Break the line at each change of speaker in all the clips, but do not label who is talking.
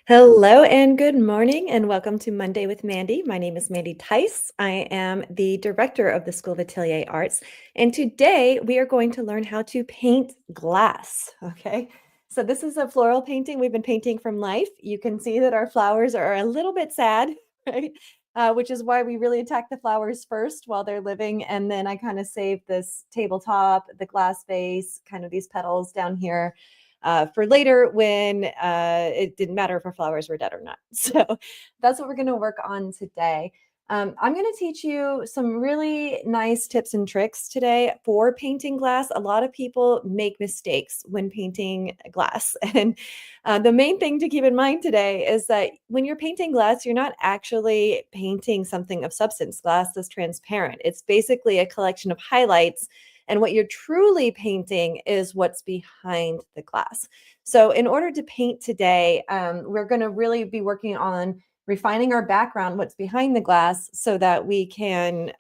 Hello and good morning, and welcome to Monday with Mandy. My name is Mandy Tice. I am the director of the School of Atelier Arts, and today we are going to learn how to paint glass. Okay, so this is a floral painting we've been painting from life. You can see that our flowers are a little bit sad, right? Which is why we really attack the flowers first while they're living, and then I kind of save this tabletop, the glass vase, kind of these petals down here for later when it didn't matter if our flowers were dead or not. So that's what we're going to work on today. I'm going to teach you some really nice tips and tricks today for painting glass. A lot of people make mistakes when painting glass. And the main thing to keep in mind today is that when you're painting glass, you're not actually painting something of substance. Glass is transparent, it's basically a collection of highlights, and what you're truly painting is what's behind the glass. So in order to paint today, we're going to really be working on refining our background, what's behind the glass, so that we can,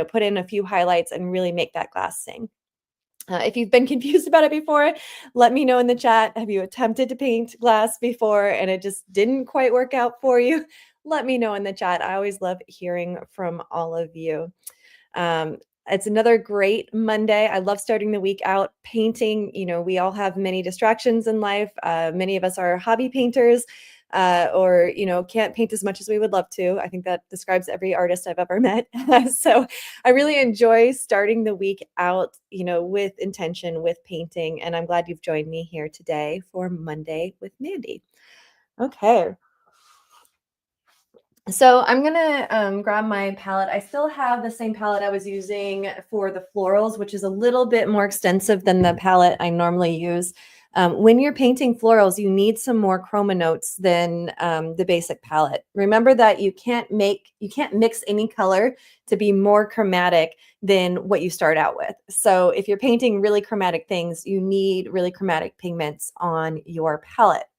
put in a few highlights and really make that glass sing. If you've been confused about it before, let me know in the chat. Have you attempted to paint glass before and it just didn't quite work out for you? Let me know in the chat. I always love hearing from all of you. It's another great Monday. I love starting the week out painting. We all have many distractions in life. Many of us are hobby painters, or can't paint as much as we would love to. I think that describes every artist I've ever met. So I really enjoy starting the week out, with intention, with painting. And I'm glad you've joined me here today for Monday with Mandy. Okay. So I'm gonna grab my palette. I still have the same palette I was using for the florals, which is a little bit more extensive than the palette I normally use. When you're painting florals, you need some more chroma notes than the basic palette. Remember that you can't mix any color to be more chromatic than what you start out with. So if you're painting really chromatic things, you need really chromatic pigments on your palette.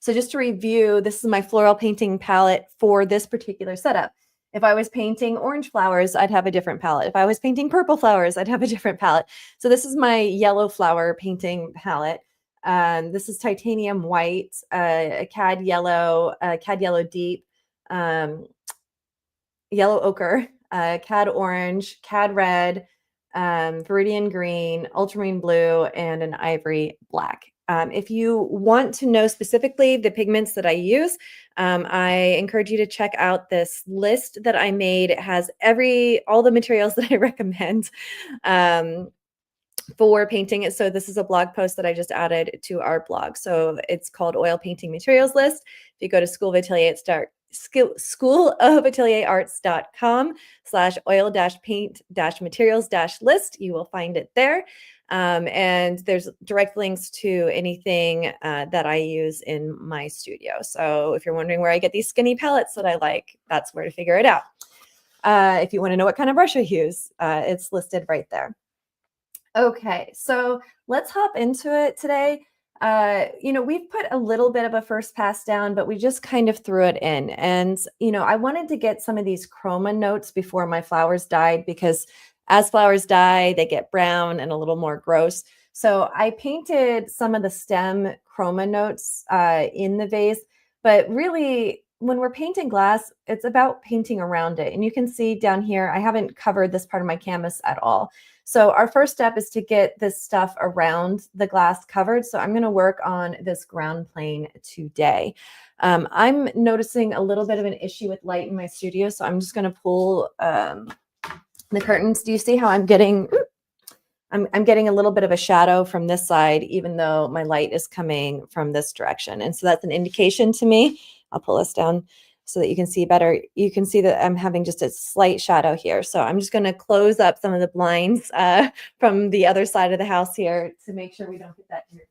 So just to review, this is my floral painting palette for this particular setup. If I was painting orange flowers, I'd have a different palette. If I was painting purple flowers, I'd have a different palette. So this is my yellow flower painting palette. This is titanium white, a cad yellow deep, um, yellow ochre, cad orange, cad red, viridian green, ultramarine blue, and an ivory black. If you want to know specifically the pigments that I use, I encourage you to check out this list that I made. It has all the materials that I recommend for painting it. So this is a blog post that I just added to our blog. So it's called Oil Painting Materials List. If you go to School of Atelier, schoolofatelierarts.com/oil-paint-materials-list, you will find it there. And there's direct links to anything that I use in my studio. So if you're wondering where I get these skinny palettes that I like, that's where to figure it out. If you want to know what kind of brush I use, it's listed right there. Okay, so let's hop into it today. We've put a little bit of a first pass down, but we just kind of threw it in. And, I wanted to get some of these chroma notes before my flowers died, because as flowers die, they get brown and a little more gross. So I painted some of the stem chroma notes in the vase, but really, when we're painting glass, it's about painting around it. And you can see down here, I haven't covered this part of my canvas at all. So our first step is to get this stuff around the glass covered. So I'm going to work on this ground plane today. I'm noticing a little bit of an issue with light in my studio, so I'm just going to pull the curtains. Do you see how I'm getting a little bit of a shadow from this side, even though my light is coming from this direction? And so that's an indication to me. I'll pull this down so that you can see better. You can see that I'm having just a slight shadow here. So I'm just going to close up some of the blinds from the other side of the house here to make sure we don't get that interference.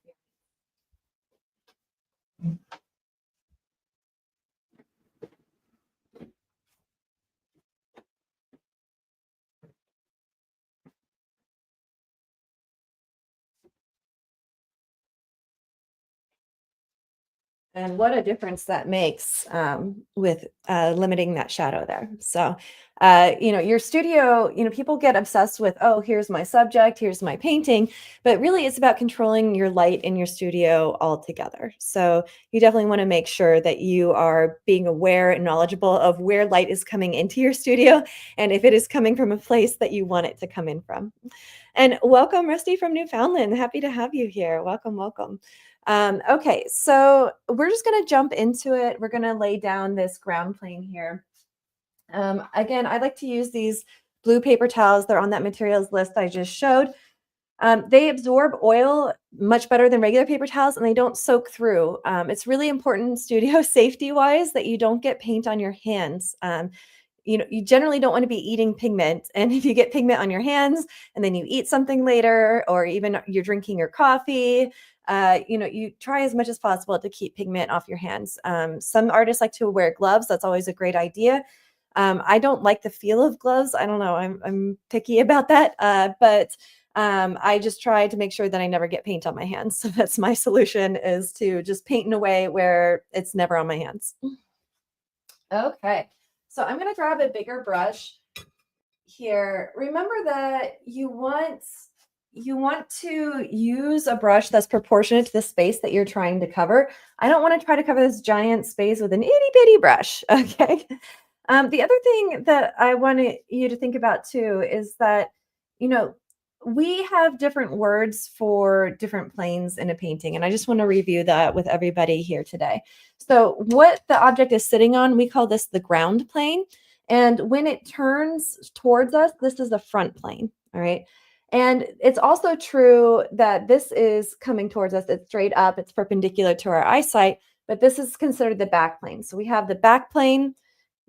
And what a difference that makes with limiting that shadow there. So, your studio, people get obsessed with, oh, here's my subject, here's my painting, but really it's about controlling your light in your studio altogether. So, you definitely want to make sure that you are being aware and knowledgeable of where light is coming into your studio and if it is coming from a place that you want it to come in from. And welcome, Rusty from Newfoundland. Happy to have you here. Welcome, welcome. Okay, so we're just going to jump into it. We're going to lay down this ground plane here. Again, I like to use these blue paper towels. They're on that materials list I just showed. They absorb oil much better than regular paper towels, and they don't soak through. It's really important studio safety wise that you don't get paint on your hands. You generally don't want to be eating pigment. And if you get pigment on your hands and then you eat something later, or even you're drinking your coffee, you try as much as possible to keep pigment off your hands. Some artists like to wear gloves. That's always a great idea. I don't like the feel of gloves. I don't know. I'm picky about that. But I just try to make sure that I never get paint on my hands. So that's my solution, is to just paint in a way where it's never on my hands. Okay. So I'm going to grab a bigger brush here. Remember that you want to use a brush that's proportionate to the space that you're trying to cover. I don't want to try to cover this giant space with an itty bitty brush. Okay. The other thing that I want you to think about too is that, we have different words for different planes in a painting. And I just want to review that with everybody here today. So what the object is sitting on, we call this the ground plane. And when it turns towards us, this is the front plane. All right. And it's also true that this is coming towards us. It's straight up, it's perpendicular to our eyesight, but this is considered the back plane. So we have the back plane,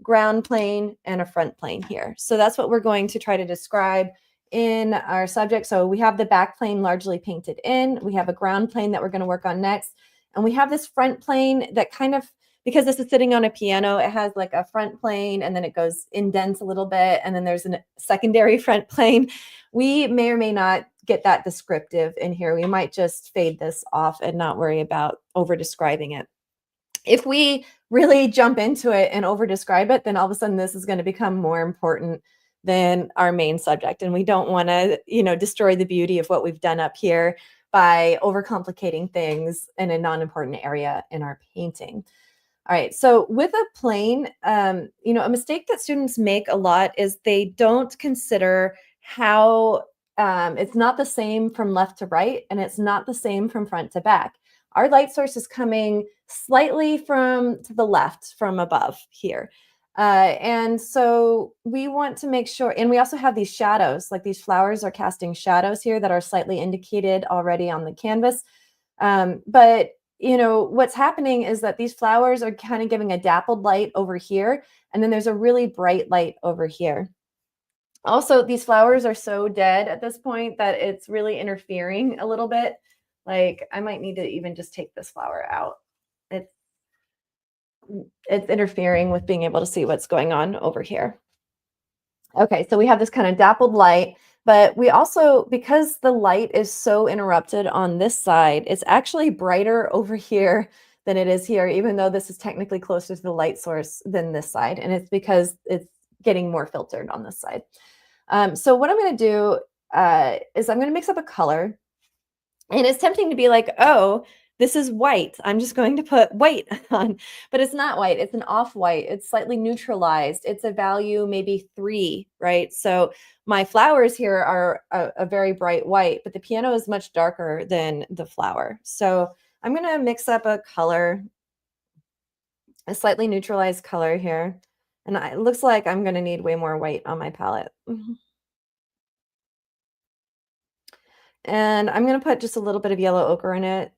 ground plane, and a front plane here. So that's what we're going to try to describe in our subject. So we have the back plane largely painted in. We have a ground plane that we're going to work on next. And we have this front plane that kind of, because this is sitting on a piano, it has like a front plane and then it goes indents a little bit. And then there's a secondary front plane. We may or may not get that descriptive in here. We might just fade this off and not worry about over describing it. If we really jump into it and over describe it, then all of a sudden this is going to become more important than our main subject. And we don't want to, destroy the beauty of what we've done up here by overcomplicating things in a non-important area in our painting. All right, so with a plane, a mistake that students make a lot is they don't consider how it's not the same from left to right, and it's not the same from front to back. Our light source is coming slightly to the left from above here. And so we want to make sure, and we also have these shadows, like these flowers are casting shadows here that are slightly indicated already on the canvas. But what's happening is that these flowers are kind of giving a dappled light over here, and then there's a really bright light over here. Also, these flowers are so dead at this point that it's really interfering a little bit. Like I might need to even just take this flower out. It's interfering with being able to see what's going on over here. Okay, so we have this kind of dappled light, but we also, because the light is so interrupted on this side, it's actually brighter over here than it is here, even though this is technically closer to the light source than this side. And it's because it's getting more filtered on this side. So what I'm going to do is I'm going to mix up a color. And it's tempting to be like, oh, this is white. I'm just going to put white on, but it's not white. It's an off-white. It's slightly neutralized. It's a value maybe 3, right? So my flowers here are a very bright white, but the piano is much darker than the flower. So I'm going to mix up a color, a slightly neutralized color here. And it looks like I'm going to need way more white on my palette. And I'm going to put just a little bit of yellow ochre in it.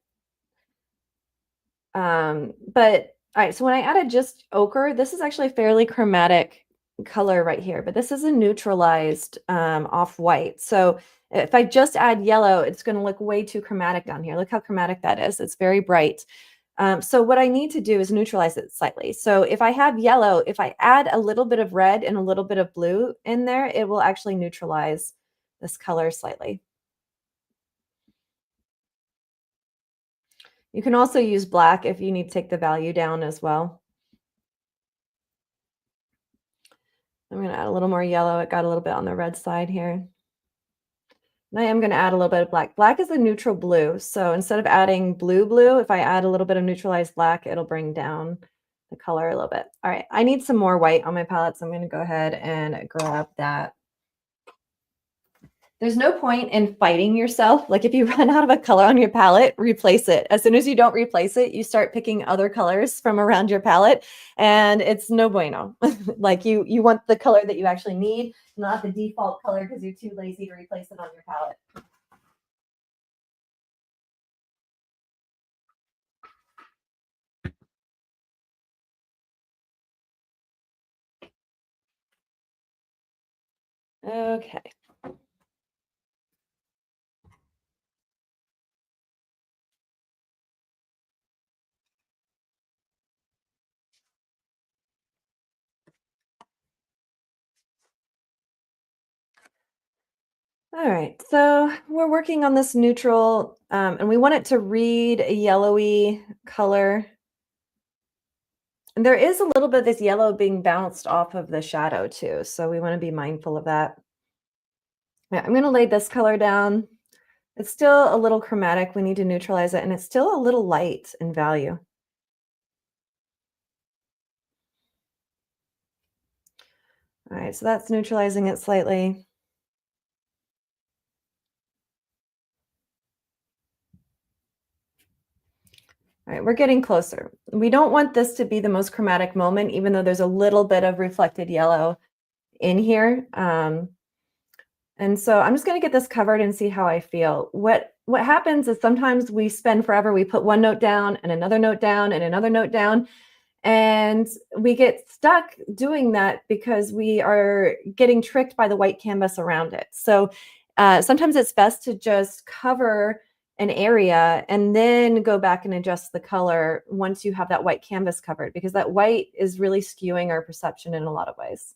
But all right, so when I added just ochre, this is actually a fairly chromatic color right here, but this is a neutralized off-white. So if I just add yellow, it's going to look way too chromatic down here. Look how chromatic that is. It's very bright. So what I need to do is neutralize it slightly. So if I have yellow, if I add a little bit of red and a little bit of blue in there, it will actually neutralize this color slightly. You can also use black if you need to take the value down as well. I'm going to add a little more yellow. It got a little bit on the red side here. And I am going to add a little bit of black. Black is a neutral blue. So instead of adding blue, if I add a little bit of neutralized black, it'll bring down the color a little bit. All right, I need some more white on my palette, so I'm going to go ahead and grab that. There's no point in fighting yourself. Like if you run out of a color on your palette, replace it. As soon as you don't replace it, you start picking other colors from around your palette, and it's no bueno. Like you want the color that you actually need, not the default color because you're too lazy to replace it on your palette. Okay. All right, so we're working on this neutral, and we want it to read a yellowy color. And there is a little bit of this yellow being bounced off of the shadow too, so we want to be mindful of that. Yeah, I'm going to lay this color down. It's still a little chromatic. We need to neutralize it, and it's still a little light in value. All right, so that's neutralizing it slightly. All right, we're getting closer. We don't want this to be the most chromatic moment, even though there's a little bit of reflected yellow in here. And so I'm just going to get this covered and see how I feel. What happens is sometimes we spend forever. We put one note down and another note down and another note down. And we get stuck doing that because we are getting tricked by the white canvas around it. So sometimes it's best to just cover an area and then go back and adjust the color once you have that white canvas covered, because that white is really skewing our perception in a lot of ways.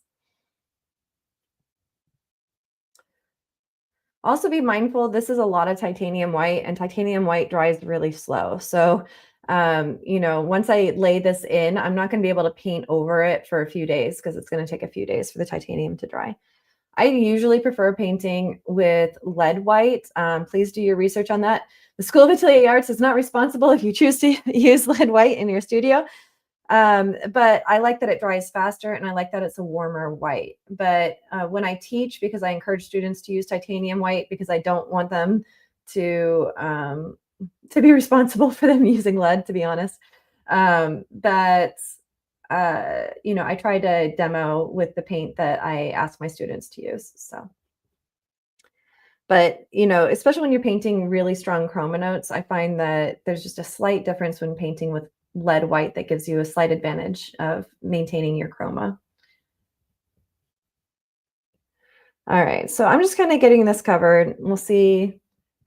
Also be mindful, this is a lot of titanium white, and titanium white dries really slow. So, once I lay this in, I'm not going to be able to paint over it for a few days because it's going to take a few days for the titanium to dry. I usually prefer painting with lead white. Please do your research on that. The School of Atelier Arts is not responsible if you choose to use lead white in your studio. But I like that it dries faster, and I like that it's a warmer white. But when I teach, because I encourage students to use titanium white, because I don't want them to be responsible for them using lead, to be honest. I try to demo with the paint that I ask my students to use. So, but especially when you're painting really strong chroma notes, I find that there's just a slight difference when painting with lead white that gives you a slight advantage of maintaining your chroma. All right, so I'm just kind of getting this covered. We'll see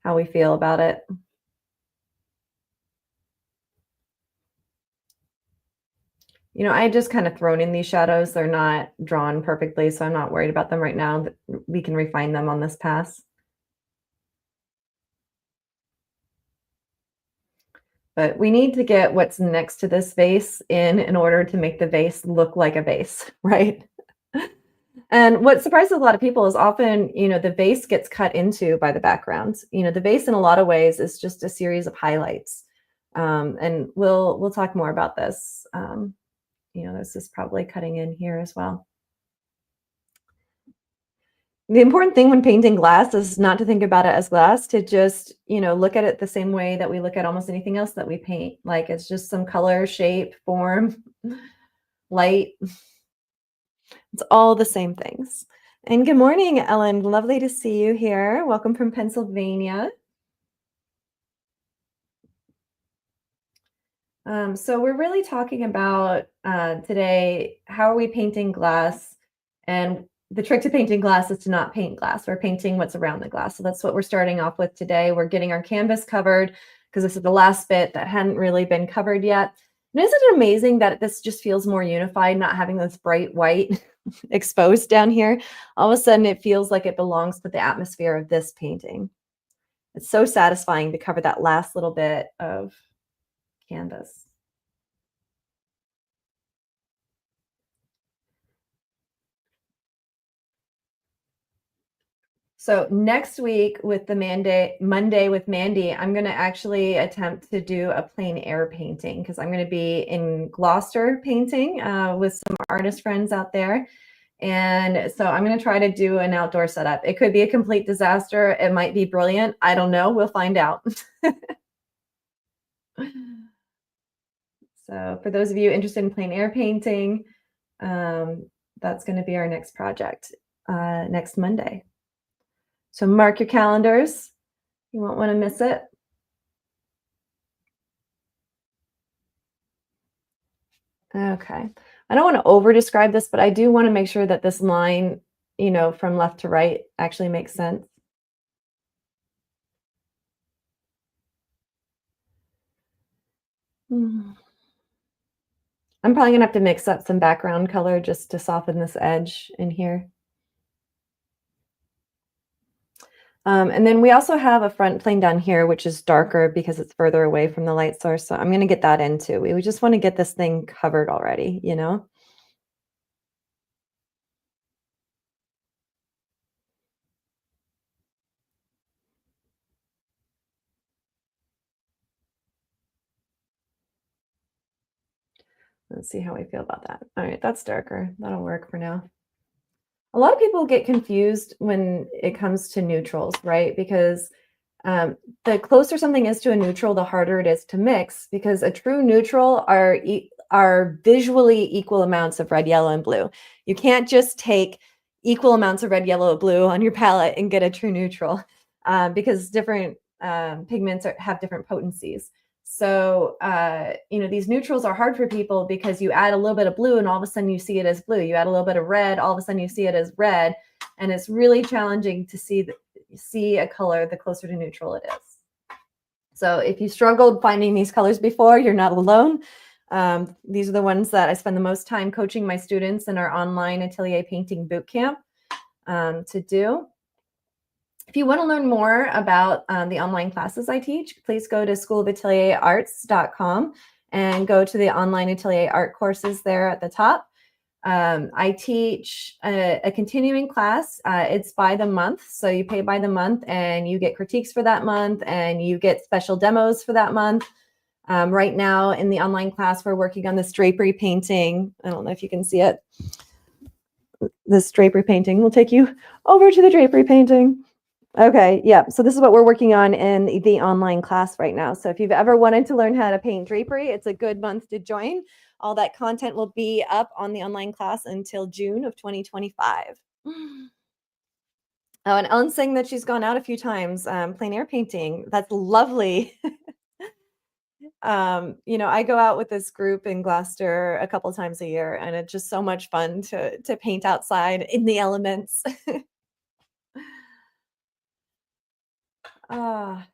how we feel about it. I just kind of thrown in these shadows. They're not drawn perfectly, so I'm not worried about them right now. We can refine them on this pass. But we need to get what's next to this vase in order to make the vase look like a vase, right? And what surprises a lot of people is often, the vase gets cut into by the background. The vase in a lot of ways is just a series of highlights. And we'll talk more about this. This is probably cutting in here as well. The important thing when painting glass is not to think about it as glass, to just, look at it the same way that we look at almost anything else that we paint. Like it's just some color, shape, form, light. It's all the same things. And good morning, Ellen. Lovely to see you here. Welcome from Pennsylvania. So we're really talking about today, how are we painting glass? And the trick to painting glass is to not paint glass. We're painting what's around the glass. So that's what we're starting off with today. We're getting our canvas covered because this is the last bit that hadn't really been covered yet. And isn't it amazing that this just feels more unified, not having this bright white exposed down here? All of a sudden, it feels like it belongs to the atmosphere of this painting. It's so satisfying to cover that last little bit of canvas. So next week with the Monday with Mandy, I'm going to actually attempt to do a plein air painting because I'm going to be in Gloucester painting with some artist friends out there. And so I'm going to try to do an outdoor setup. It could be a complete disaster. It might be brilliant. I don't know. We'll find out. So for those of you interested in plein air painting, that's going to be our next project next Monday. So mark your calendars. You won't want to miss it. Okay. I don't want to over describe this, but I do want to make sure that this line, from left to right actually makes sense. Hmm. I'm probably gonna have to mix up some background color just to soften this edge in here. And then we also have a front plane down here, which is darker because it's further away from the light source. So I'm going to get that in too. We just want to get this thing covered already. Let's see how we feel about that. All right, that's darker. That'll work for now. A lot of people get confused when it comes to neutrals, right? Because the closer something is to a neutral, the harder it is to mix because a true neutral are visually equal amounts of red, yellow, and blue. You can't just take equal amounts of red, yellow, blue on your palette and get a true neutral because different pigments have different potencies. So, these neutrals are hard for people because you add a little bit of blue and all of a sudden you see it as blue. You add a little bit of red, all of a sudden you see it as red. And it's really challenging to see a color the closer to neutral it is. So if you struggled finding these colors before, you're not alone. These are the ones that I spend the most time coaching my students in our online Atelier painting bootcamp to do. If you want to learn more about the online classes I teach, please go to schoolofatelierarts.com and go to the online Atelier art courses there at the top. I teach a continuing class. It's by the month. So you pay by the month and you get critiques for that month and you get special demos for that month. Right now in the online class, we're working on this drapery painting. I don't know if you can see it. This drapery painting will take you over to the drapery painting. Okay, yeah. So this is what we're working on in the online class right now. So if you've ever wanted to learn how to paint drapery, it's a good month to join. All that content will be up on the online class until June of 2025. Oh, and Ellen's saying that she's gone out a few times, plein air painting. That's lovely. I go out with this group in Gloucester a couple times a year, and it's just so much fun to paint outside in the elements. Ah.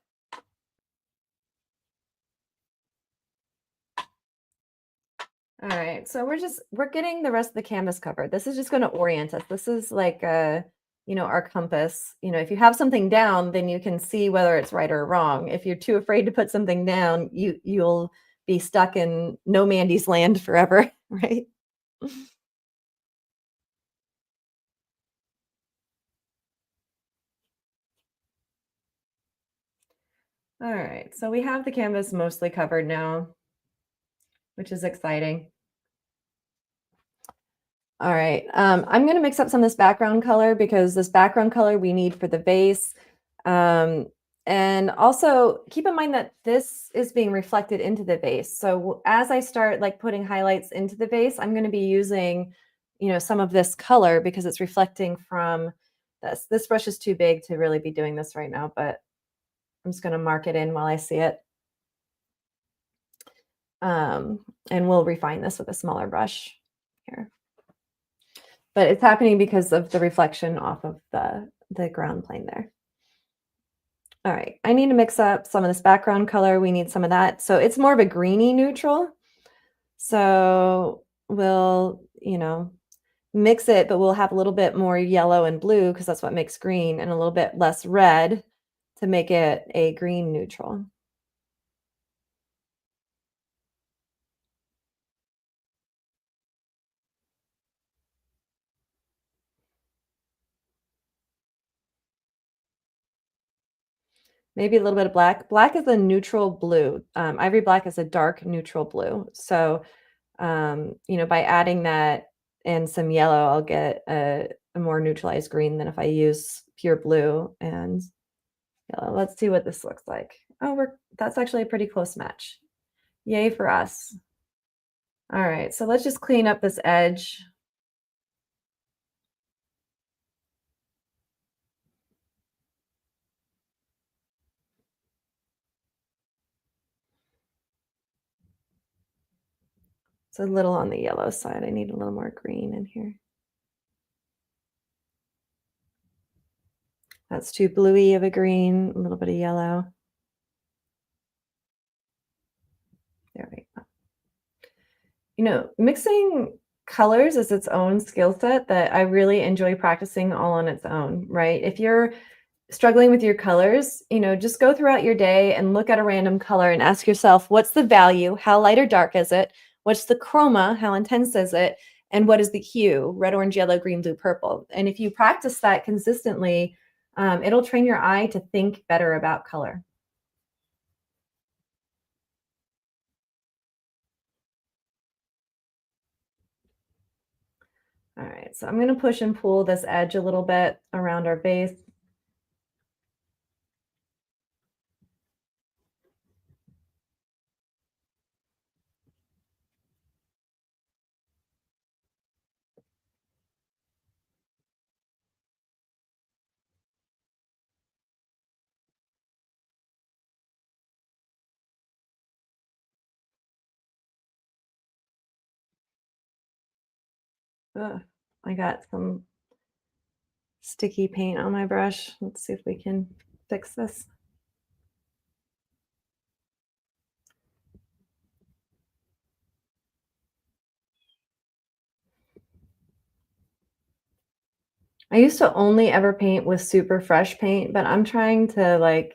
All right, so we're getting the rest of the canvas covered. This is just going to orient us. This is like our compass. If you have something down, then you can see whether it's right or wrong. If you're too afraid to put something down, you'll be stuck in no Mandy's land forever, right? All right, so we have the canvas mostly covered now, which is exciting. All right, I'm going to mix up some of this background color because this background color we need for the vase. And also keep in mind that this is being reflected into the vase. So as I start like putting highlights into the vase, I'm going to be using, some of this color because it's reflecting from this. This brush is too big to really be doing this right now, but I'm just going to mark it in while I see it. And we'll refine this with a smaller brush here. But it's happening because of the reflection off of the ground plane there. All right, I need to mix up some of this background color. We need some of that. So it's more of a greeny neutral. So we'll, mix it, but we'll have a little bit more yellow and blue because that's what makes green, and a little bit less red to make it a green neutral. maybe a little bit of black. Black is a neutral blue. Ivory black is a dark neutral blue. So, by adding that and some yellow, I'll get a more neutralized green than if I use pure blue and yellow. Let's see what this looks like. Oh, that's actually a pretty close match. Yay for us. All right, so let's just clean up this edge. It's a little on the yellow side. I need a little more green in here. That's too bluey of a green, a little bit of yellow. There we go. Mixing colors is its own skill set that I really enjoy practicing all on its own, right? If you're struggling with your colors, just go throughout your day and look at a random color and ask yourself, what's the value? How light or dark is it? What's the chroma? How intense is it? And what is the hue? Red, orange, yellow, green, blue, purple. And if you practice that consistently, it'll train your eye to think better about color. All right, so I'm going to push and pull this edge a little bit around our base. Ugh, I got some sticky paint on my brush. Let's see if we can fix this. I used to only ever paint with super fresh paint, but I'm trying to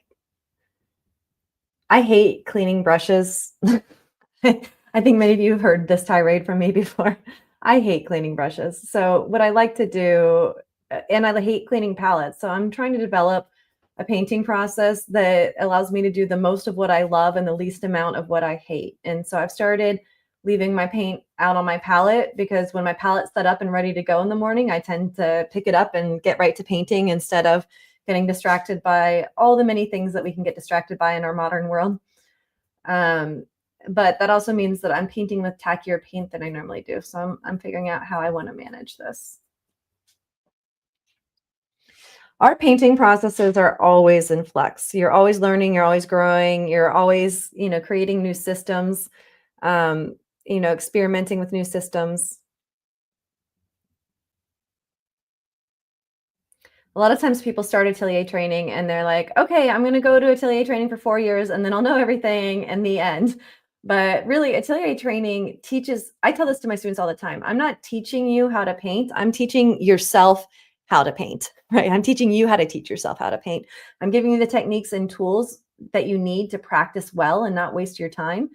I hate cleaning brushes. I think many of you have heard this tirade from me before. I hate cleaning brushes. So what I like to do, and I hate cleaning palettes. So I'm trying to develop a painting process that allows me to do the most of what I love and the least amount of what I hate. And so I've started leaving my paint out on my palette because when my palette's set up and ready to go in the morning, I tend to pick it up and get right to painting instead of getting distracted by all the many things that we can get distracted by in our modern world. Um, but that also means that I'm painting with tackier paint than I normally do. So I'm figuring out how I want to manage this. Our painting processes are always in flux. You're always learning, you're always growing, you're always, creating new systems, experimenting with new systems. A lot of times people start Atelier training and they're like, okay, I'm going to go to Atelier training for 4 years and then I'll know everything in the end. But really, Atelier training teaches, I tell this to my students all the time. I'm not teaching you how to paint. I'm teaching yourself how to paint, right? I'm teaching you how to teach yourself how to paint. I'm giving you the techniques and tools that you need to practice well and not waste your time.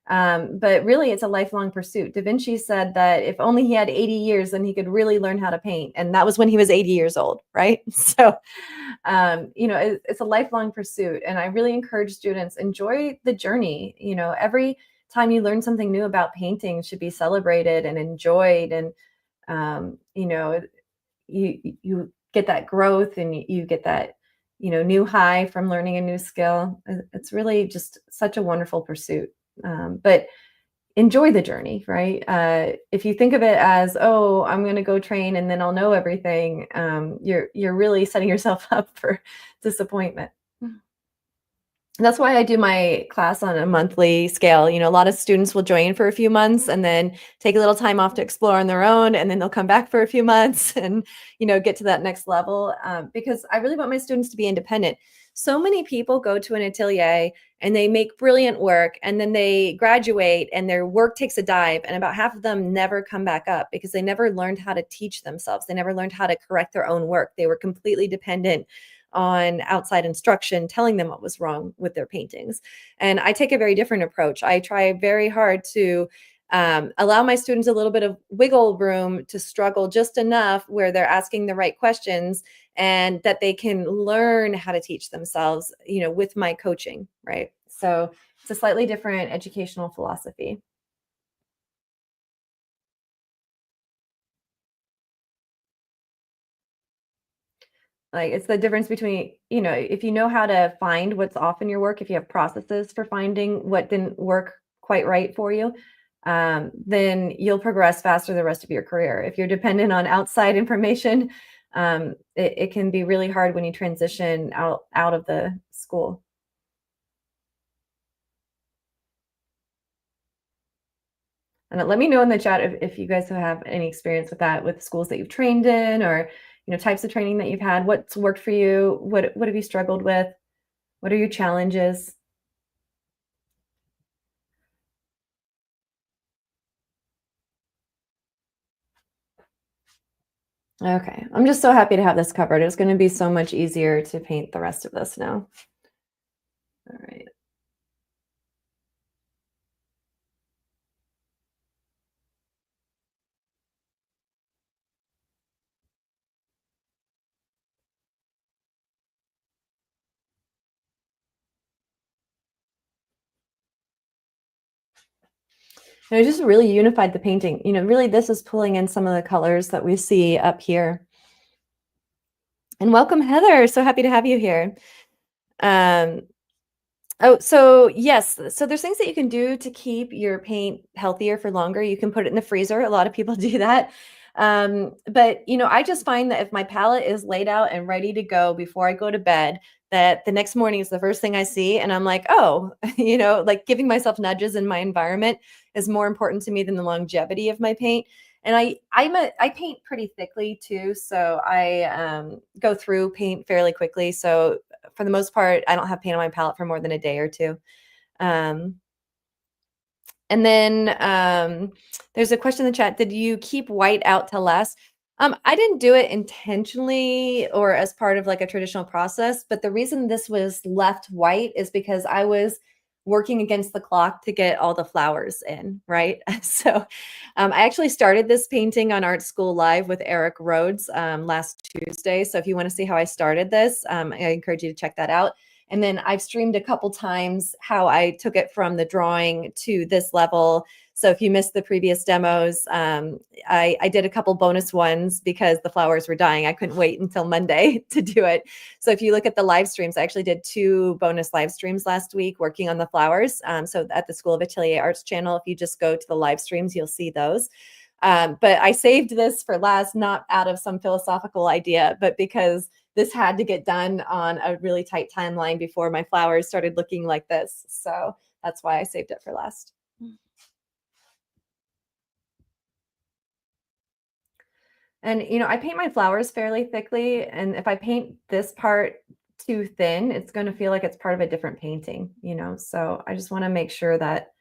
But really, it's a lifelong pursuit. Da Vinci said that if only he had 80 years, then he could really learn how to paint. And that was when he was 80 years old, right? So, it's a lifelong pursuit. And I really encourage students, enjoy the journey. Every time you learn something new about painting should be celebrated and enjoyed. And, you get that growth and you get that, new high from learning a new skill. It's really just such a wonderful pursuit. But enjoy the journey, right? If you think of it as, oh, I'm going to go train and then I'll know everything, you're really setting yourself up for disappointment. That's why I do my class on a monthly scale. A lot of students will join for a few months and then take a little time off to explore on their own, and then they'll come back for a few months and get to that next level, because I really want my students to be independent. So many people go to an atelier and they make brilliant work, and then they graduate and their work takes a dive, and about half of them never come back up because they never learned how to teach themselves. They never learned how to correct their own work. They were completely dependent on outside instruction telling them what was wrong with their paintings. And I take a very different approach. I try very hard to allow my students a little bit of wiggle room to struggle just enough where they're asking the right questions and that they can learn how to teach themselves, with my coaching, right? So it's a slightly different educational philosophy. Like, it's the difference between, if you know how to find what's off in your work, if you have processes for finding what didn't work quite right for you, then you'll progress faster the rest of your career. If you're dependent on outside information, it can be really hard when you transition out of the school. And let me know in the chat if you guys have any experience with that, with schools that you've trained in, or types of training that you've had. What's worked for you? What have you struggled with? What are your challenges? Okay. I'm just so happy to have this covered. It's going to be so much easier to paint the rest of this now. All right. And it just really unified the painting. Really, this is pulling in some of the colors that we see up here. And welcome, Heather. So happy to have you here. Um, Oh, so yes. So there's things that you can do to keep your paint healthier for longer. You can put it in the freezer. A lot of people do that. But I just find that if my palette is laid out and ready to go before I go to bed, that the next morning is the first thing I see, and I'm like, oh, like giving myself nudges in my environment is more important to me than the longevity of my paint. And I paint pretty thickly too, so I go through paint fairly quickly. So for the most part, I don't have paint on my palette for more than a day or two. Um, and then there's a question in the chat. Did you keep white out till last? I didn't do it intentionally or as part of like a traditional process, but the reason this was left white is because I was working against the clock to get all the flowers in, right? So I actually started this painting on Art School Live with Eric Rhodes last Tuesday. So if you want to see how I started this, I encourage you to check that out. And then I've streamed a couple times how I took it from the drawing to this level. So if you missed the previous demos, I did a couple bonus ones because the flowers were dying. I couldn't wait until Monday to do it. So if you look at the live streams, I actually did 2 bonus live streams last week working on the flowers. So at the School of Atelier Arts channel, if you just go to the live streams, you'll see those. But I saved this for last, not out of some philosophical idea, but because this had to get done on a really tight timeline before my flowers started looking like this. So that's why I saved it for last. And, I paint my flowers fairly thickly. And if I paint this part too thin, it's going to feel like it's part of a different painting, So I just want to make sure that,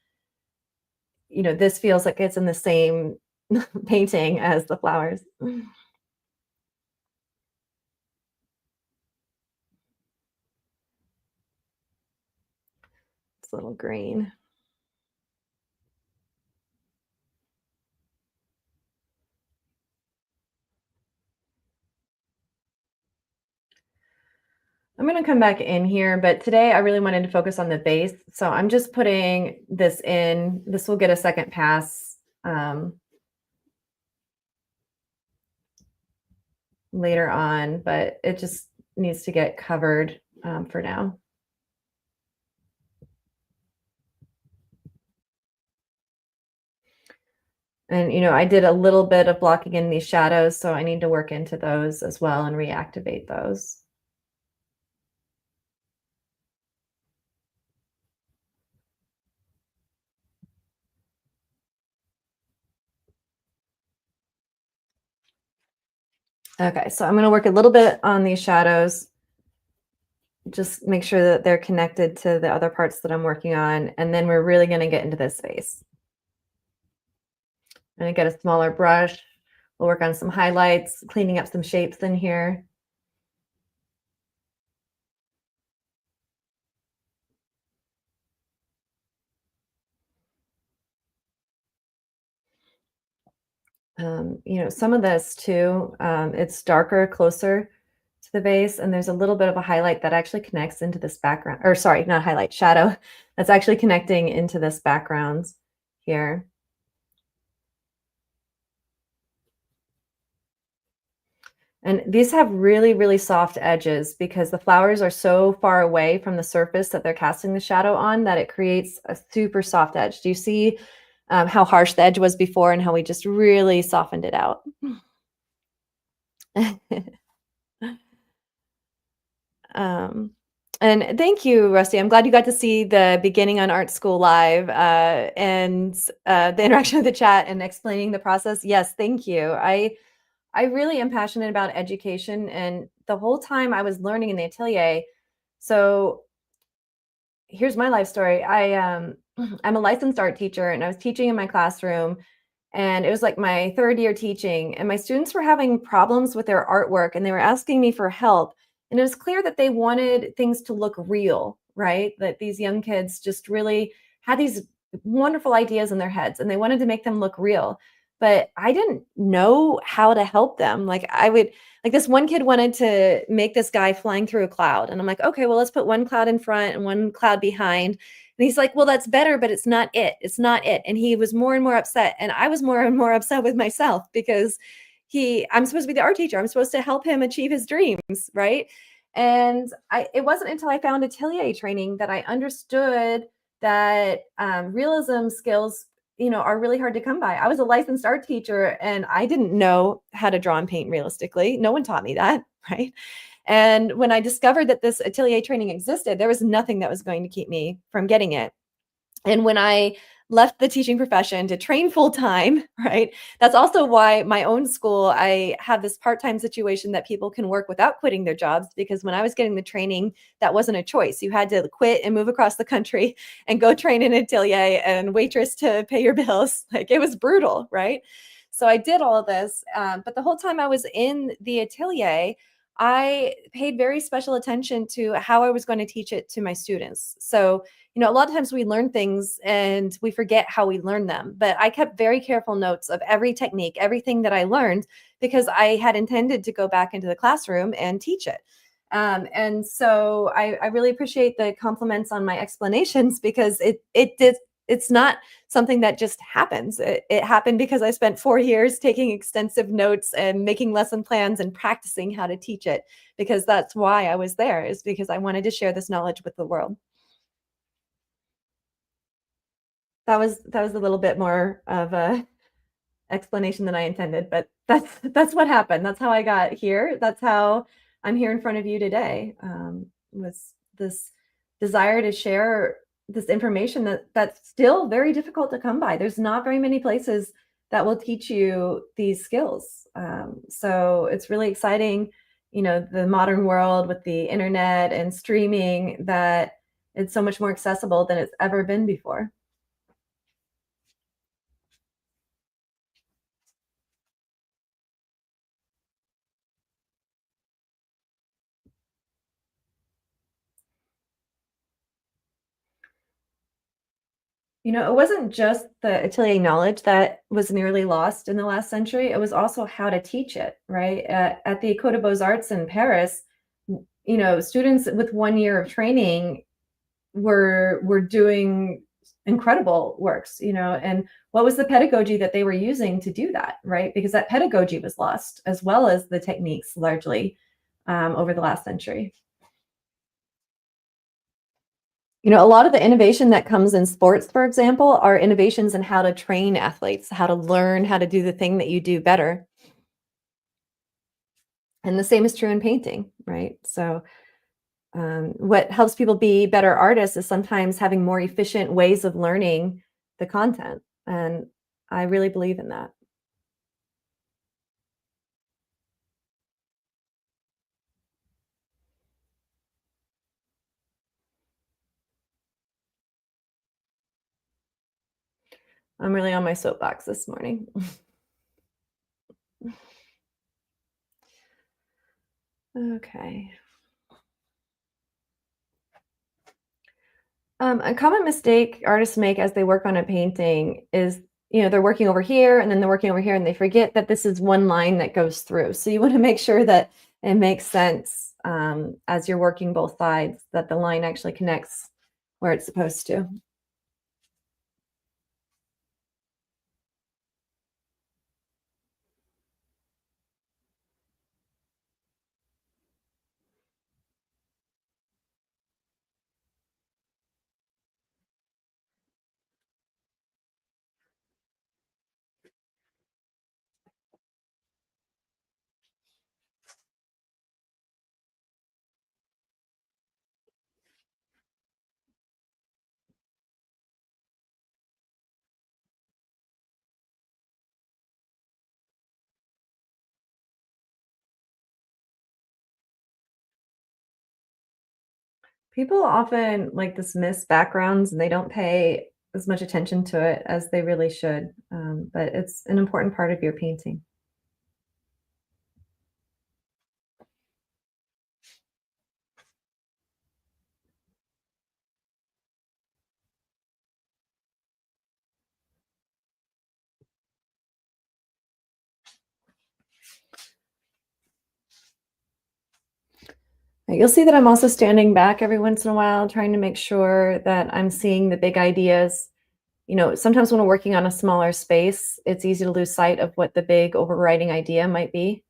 this feels like it's in the same painting as the flowers. It's a little green. I'm going to come back in here, but today I really wanted to focus on the base. So I'm just putting this in. This will get a second pass later on, but it just needs to get covered for now. And, I did a little bit of blocking in these shadows, so I need to work into those as well and reactivate those. Okay, so I'm going to work a little bit on these shadows. Just make sure that they're connected to the other parts that I'm working on. And then we're really going to get into this face. I'm going to get a smaller brush. We'll work on some highlights, cleaning up some shapes in here. Some of this too, it's darker, closer to the vase, and there's a little bit of a highlight that actually connects into this background, or sorry, not highlight, shadow, that's actually connecting into this background here. And these have really, really soft edges because the flowers are so far away from the surface that they're casting the shadow on that it creates a super soft edge. Do you see how harsh the edge was before and how we just really softened it out? Um, and thank you, Rusty. I'm glad you got to see the beginning on Art School Live and the interaction with the chat and explaining the process. Yes, thank you. I really am passionate about education, and the whole time I was learning in the atelier. So here's my life story. I'm a licensed art teacher, and I was teaching in my classroom, and it was like my third year teaching, and my students were having problems with their artwork, and they were asking me for help. And it was clear that they wanted things to look real, right? That these young kids just really had these wonderful ideas in their heads, and they wanted to make them look real. But I didn't know how to help them. Like this one kid wanted to make this guy flying through a cloud. And I'm like, okay, well, let's put one cloud in front and one cloud behind. And he's like, well, that's better, but it's not it. It's not it. And he was more and more upset. And I was more and more upset with myself because I'm supposed to be the art teacher. I'm supposed to help him achieve his dreams. Right. And it wasn't until I found Atelier training that I understood that realism skills are really hard to come by. I was a licensed art teacher and I didn't know how to draw and paint realistically. No one taught me that, right? And when I discovered that this atelier training existed, there was nothing that was going to keep me from getting it. And when I left the teaching profession to train full time, right? That's also why my own school, I have this part-time situation that people can work without quitting their jobs, because when I was getting the training, that wasn't a choice. You had to quit and move across the country and go train in atelier and waitress to pay your bills. Like it was brutal, right? So I did all of this. But the whole time I was in the atelier, I paid very special attention to how I was going to teach it to my students. So a lot of times we learn things and we forget how we learn them. But I kept very careful notes of every technique, everything that I learned, because I had intended to go back into the classroom and teach it. And so I really appreciate the compliments on my explanations because it did. It's not something that just happens. It happened because I spent 4 years taking extensive notes and making lesson plans and practicing how to teach it, because that's why I was there, is because I wanted to share this knowledge with the world. That was a little bit more of a explanation than I intended, but that's what happened. That's how I got here. That's how I'm here in front of you today. Was this desire to share this information that's still very difficult to come by. There's not very many places that will teach you these skills. So it's really exciting, the modern world with the internet and streaming, that it's so much more accessible than it's ever been before. It wasn't just the Atelier knowledge that was nearly lost in the last century. It was also how to teach it, right? At the École des Beaux-Arts in Paris, students with 1 year of training were doing incredible works, and what was the pedagogy that they were using to do that, right? Because that pedagogy was lost, as well as the techniques largely over the last century. A lot of the innovation that comes in sports, for example, are innovations in how to train athletes, how to learn how to do the thing that you do better. And the same is true in painting, right? So, what helps people be better artists is sometimes having more efficient ways of learning the content. And I really believe in that. I'm really on my soapbox this morning. Okay. A common mistake artists make as they work on a painting is they're working over here and then they're working over here and they forget that this is one line that goes through. So you want to make sure that it makes sense as you're working both sides, that the line actually connects where it's supposed to. People often like dismiss backgrounds and they don't pay as much attention to it as they really should. But it's an important part of your painting. You'll see that I'm also standing back every once in a while, trying to make sure that I'm seeing the big ideas. Sometimes when we're working on a smaller space, it's easy to lose sight of what the big overriding idea might be.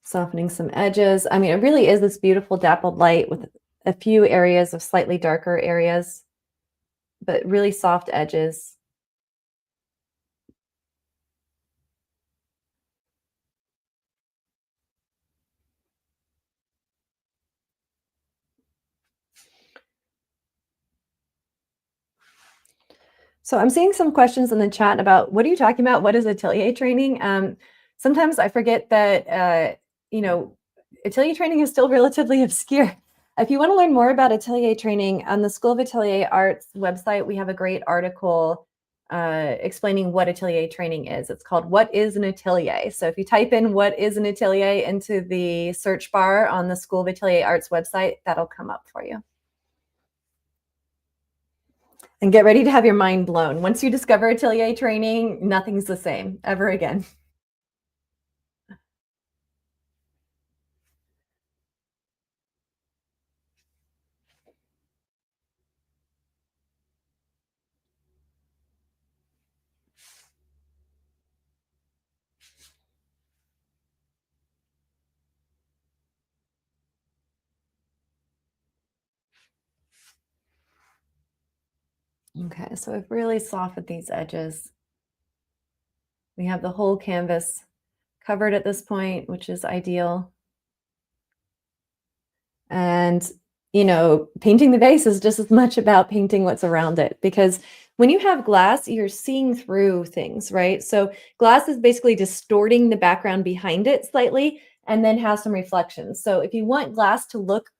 Softening some edges. I mean, it really is this beautiful dappled light with a few areas of slightly darker areas, but really soft edges. So I'm seeing some questions in the chat about what are you talking about? What is atelier training? Sometimes I forget that you know atelier training is still relatively obscure. If you want to learn more about atelier training on the School of Atelier Arts website, we have a great article explaining what atelier training is. It's called "What is an Atelier?" So if you type in "What is an Atelier" into the search bar on the School of Atelier Arts website, that'll come up for you. And get ready to have your mind blown. Once you discover Atelier training, nothing's the same ever again. Okay, so I've really softened these edges. We have the whole canvas covered at this point, which is ideal. And, painting the vase is just as much about painting what's around it because when you have glass, you're seeing through things, right? So glass is basically distorting the background behind it slightly and then has some reflections. So if you want glass to look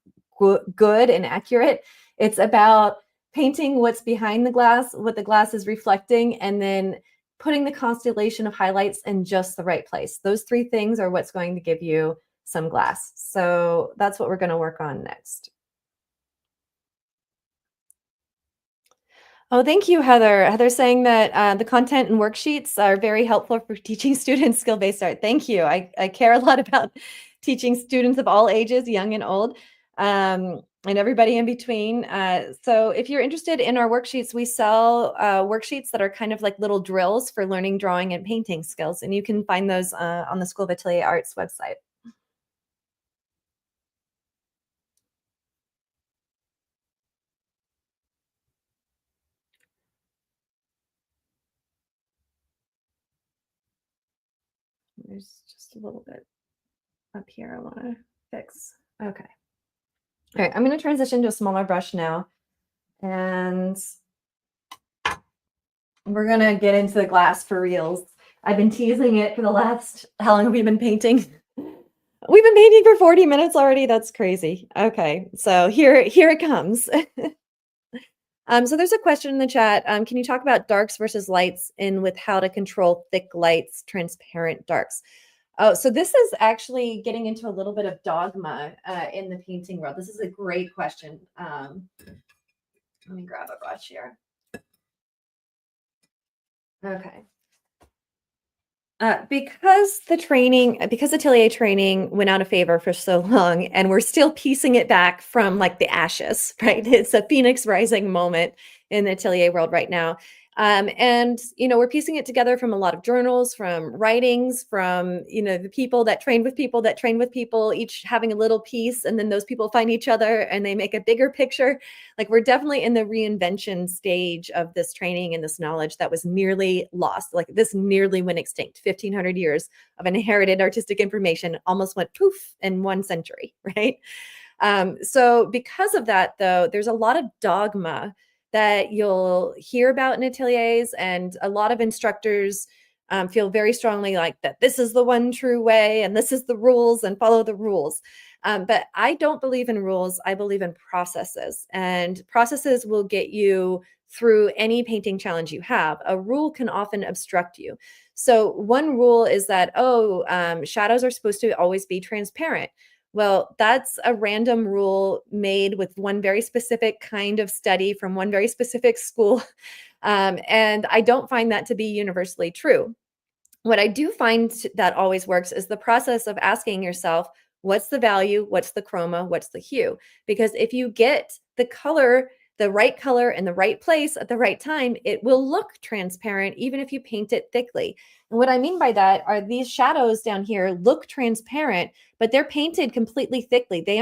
good and accurate, it's about painting what's behind the glass, what the glass is reflecting, and then putting the constellation of highlights in just the right place. Those three things are what's going to give you some glass. So that's what we're going to work on next. Oh, thank you, Heather. Heather saying that the content and worksheets are very helpful for teaching students skill-based art. Thank you. I care a lot about teaching students of all ages, young and old, and everybody in between. So if you're interested in our worksheets, we sell worksheets that are kind of like little drills for learning drawing and painting skills. And you can find those on the School of Atelier Arts website. There's just a little bit up here I want to fix. Okay. All right, I'm going to transition to a smaller brush now, and we're going to get into the glass for reals. I've been teasing it for the last, how long have we been painting? We've been painting for 40 minutes already. That's crazy. Okay, so here it comes. So there's a question in the chat. Can you talk about darks versus lights and with how to control thick lights, transparent darks? Oh, so this is actually getting into a little bit of dogma in the painting world. This is a great question. Let me grab a brush here. Okay. Because Atelier training went out of favor for so long, and we're still piecing it back from like the ashes, right? It's a phoenix rising moment in the Atelier world right now. And we're piecing it together from a lot of journals, from writings, from the people that trained with people that train with people, each having a little piece, and then those people find each other and they make a bigger picture. Like, we're definitely in the reinvention stage of this training and this knowledge that was nearly lost. Like, this nearly went extinct. 1,500 years of inherited artistic information almost went poof in 1 century, right? So because of that, though, there's a lot of dogma that you'll hear about in ateliers, and a lot of instructors feel very strongly like that this is the one true way and this is the rules and follow the rules. But I don't believe in rules. I believe in processes, and processes will get you through any painting challenge you have. A rule can often obstruct you. So one rule is that, shadows are supposed to always be transparent. Well, that's a random rule made with one very specific kind of study from one very specific school. And I don't find that to be universally true. What I do find that always works is the process of asking yourself, what's the value? What's the chroma? What's the hue? Because if you get the right color in the right place at the right time, it will look transparent, even if you paint it thickly. And what I mean by that are these shadows down here look transparent, but they're painted completely thickly. They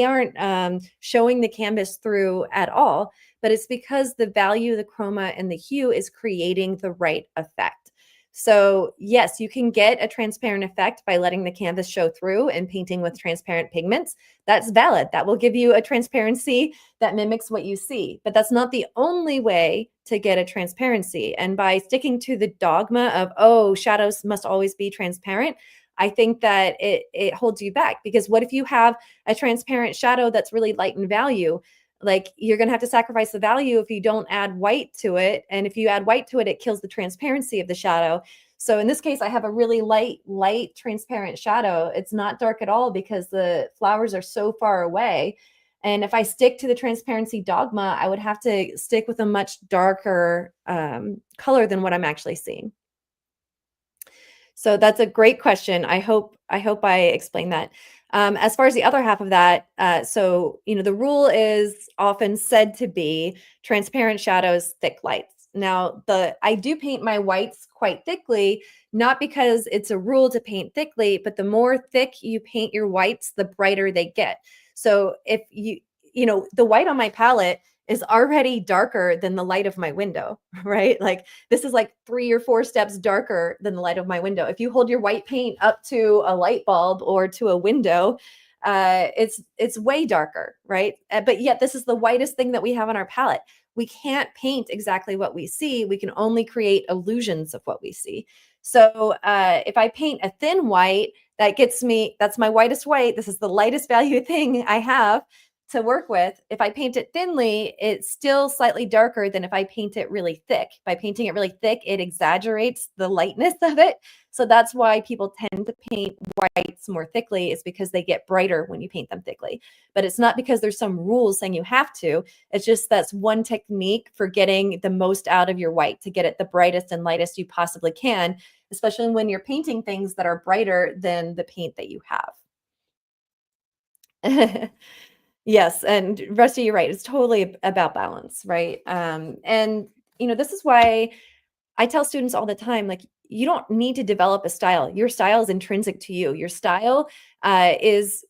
aren't showing the canvas through at all, but it's because the value, the chroma, and the hue is creating the right effect. So yes, you can get a transparent effect by letting the canvas show through and painting with transparent pigments. That's valid. That will give you a transparency that mimics what you see. But that's not the only way to get a transparency. And by sticking to the dogma of, oh, shadows must always be transparent, I think that it holds you back. Because what if you have a transparent shadow that's really light in value? Like, you're going to have to sacrifice the value if you don't add white to it. And if you add white to it, it kills the transparency of the shadow. So in this case, I have a really light, transparent shadow. It's not dark at all because the flowers are so far away. And if I stick to the transparency dogma, I would have to stick with a much darker color than what I'm actually seeing. So that's a great question. I hope I explained that. As far as the other half of that, the rule is often said to be transparent shadows, thick lights. Now, I do paint my whites quite thickly, not because it's a rule to paint thickly, but the more thick you paint your whites, the brighter they get. So if the white on my palette is already darker than the light of my window, right? Like, this is like 3 or 4 steps darker than the light of my window. If you hold your white paint up to a light bulb or to a window, it's way darker, right? But yet this is the whitest thing that we have on our palette. We can't paint exactly what we see. We can only create illusions of what we see. So if I paint a thin white, that's my whitest white. This is the lightest value thing I have to work with. If I paint it thinly, it's still slightly darker than if I paint it really thick. By painting it really thick, it exaggerates the lightness of it. So that's why people tend to paint whites more thickly, is because they get brighter when you paint them thickly. But it's not because there's some rules saying you have to. It's just that's one technique for getting the most out of your white, to get it the brightest and lightest you possibly can, especially when you're painting things that are brighter than the paint that you have. Yes, and Rusty, you're right. It's totally about balance, right? And this is why I tell students all the time, like, you don't need to develop a style. Your style is intrinsic to you. Your style is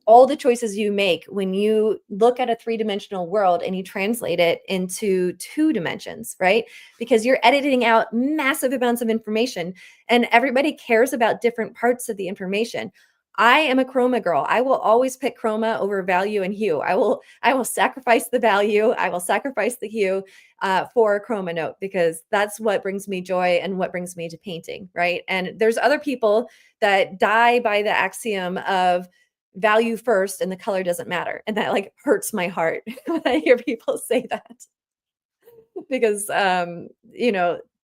all the choices you make when you look at a three-dimensional world and you translate it into 2 dimensions, right? Because you're editing out massive amounts of information, and everybody cares about different parts of the information. I am a chroma girl. I will always pick chroma over value and hue. I will sacrifice the value. I will sacrifice the hue for a chroma note, because that's what brings me joy and what brings me to painting, right? And there's other people that die by the axiom of value first and the color doesn't matter. And that, like, hurts my heart when I hear people say that. Because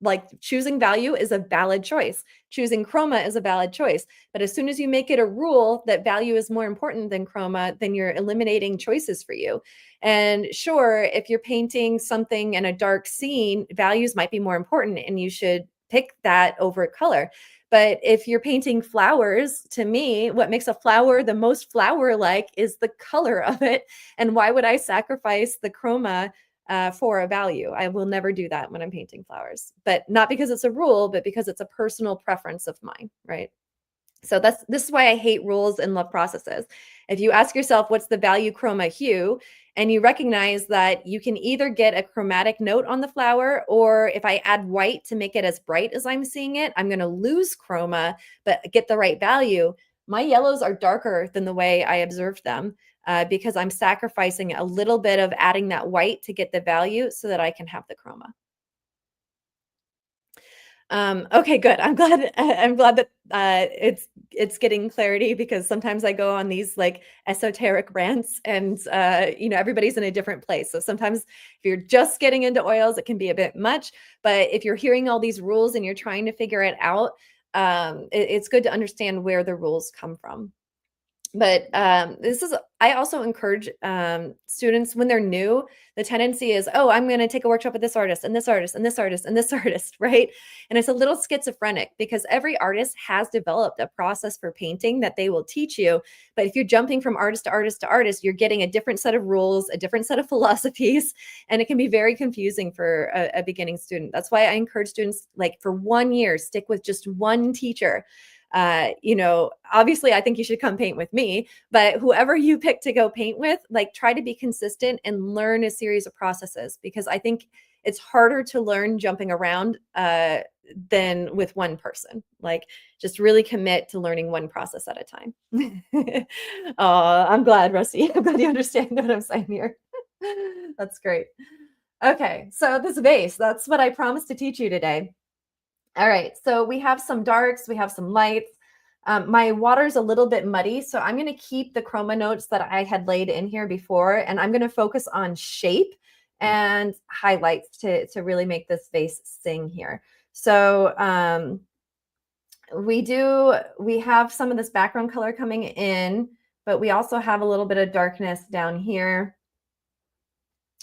like choosing value is a valid choice. Choosing chroma is a valid choice. But as soon as you make it a rule that value is more important than chroma, then you're eliminating choices for you. And sure, if you're painting something in a dark scene, values might be more important and you should pick that over color. But if you're painting flowers, to me, what makes a flower the most flower-like is the color of it. And why would I sacrifice the chroma for a value? I will never do that when I'm painting flowers, but not because it's a rule, but because it's a personal preference of mine, right? So this is why I hate rules and love processes. If you ask yourself what's the value chroma hue, and you recognize that you can either get a chromatic note on the flower, or if I add white to make it as bright as I'm seeing it, I'm going to lose chroma, but get the right value. My yellows are darker than the way I observed them because I'm sacrificing a little bit of adding that white to get the value so that I can have the chroma. Okay, good. I'm glad I'm glad that it's getting clarity because sometimes I go on these like esoteric rants and everybody's in a different place. So sometimes if you're just getting into oils, it can be a bit much, but if you're hearing all these rules and you're trying to figure it out, it's good to understand where the rules come from. But this is I also encourage students when they're new, the tendency is, oh, I'm going to take a workshop with this artist and this artist and this artist and this artist, right? And it's a little schizophrenic because every artist has developed a process for painting that they will teach you. But if you're jumping from artist to artist to artist, you're getting a different set of rules, a different set of philosophies, and it can be very confusing for a beginning student. That's why I encourage students, like for 1 year, stick with just one teacher. Obviously I think you should come paint with me, but whoever you pick to go paint with, like try to be consistent and learn a series of processes because I think it's harder to learn jumping around than with one person. Like just really commit to learning one process at a time. Oh, I'm glad, Rusty. I'm glad you understand what I'm saying here. That's great. Okay, so this vase, that's what I promised to teach you today. All right, so we have some darks, we have some lights. My water's a little bit muddy, so I'm going to keep the chroma notes that I had laid in here before, and I'm going to focus on shape and highlights to really make this vase sing here. So we have some of this background color coming in, but we also have a little bit of darkness down here.